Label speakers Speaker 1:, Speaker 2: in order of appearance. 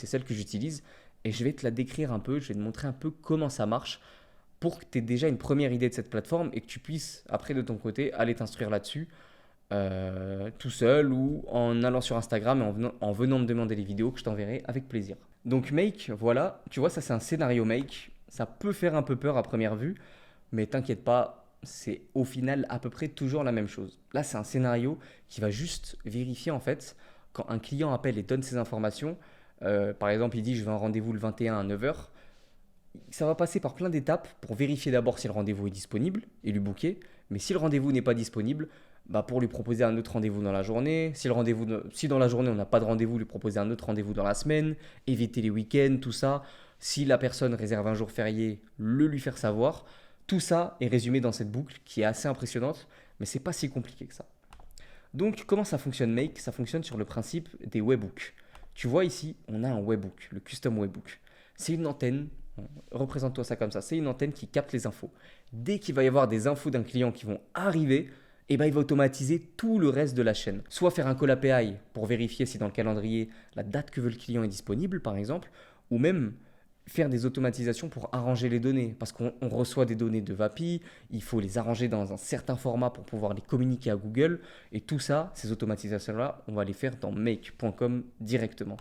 Speaker 1: c'est celle que j'utilise et je vais te la décrire un peu, je vais te montrer un peu comment ça marche pour que tu aies déjà une première idée de cette plateforme et que tu puisses, après de ton côté, aller t'instruire là-dessus tout seul ou en allant sur Instagram et en venant me demander les vidéos que je t'enverrai avec plaisir. Donc Make, voilà, tu vois, ça c'est un scénario Make. Ça peut faire un peu peur à première vue, mais t'inquiète pas, c'est au final à peu près toujours la même chose. Là, c'est un scénario qui va juste vérifier en fait quand un client appelle et donne ses informations. Par exemple, il dit je veux un rendez-vous le 21 à 9 heures. Ça va passer par plein d'étapes pour vérifier d'abord si le rendez-vous est disponible et lui booker. Mais si le rendez-vous n'est pas disponible, bah pour lui proposer un autre rendez-vous dans la journée. Si dans la journée on n'a pas de rendez-vous, lui proposer un autre rendez-vous dans la semaine, éviter les week-ends, tout ça. Si la personne réserve un jour férié, le lui faire savoir. Tout ça est résumé dans cette boucle qui est assez impressionnante, mais c'est pas si compliqué que ça. Donc comment ça fonctionne Make? Ça fonctionne sur le principe des webbooks. Tu vois ici, on a un webbook, le custom webbook. C'est une antenne, représente-toi ça comme ça, c'est une antenne qui capte les infos. Dès qu'il va y avoir des infos d'un client qui vont arriver, eh ben, il va automatiser tout le reste de la chaîne. Soit faire un call API pour vérifier si dans le calendrier, la date que veut le client est disponible, par exemple, ou même faire des automatisations pour arranger les données. Parce qu'on reçoit des données de VAPI, il faut les arranger dans un certain format pour pouvoir les communiquer à Google. Et tout ça, ces automatisations-là, on va les faire dans make.com directement.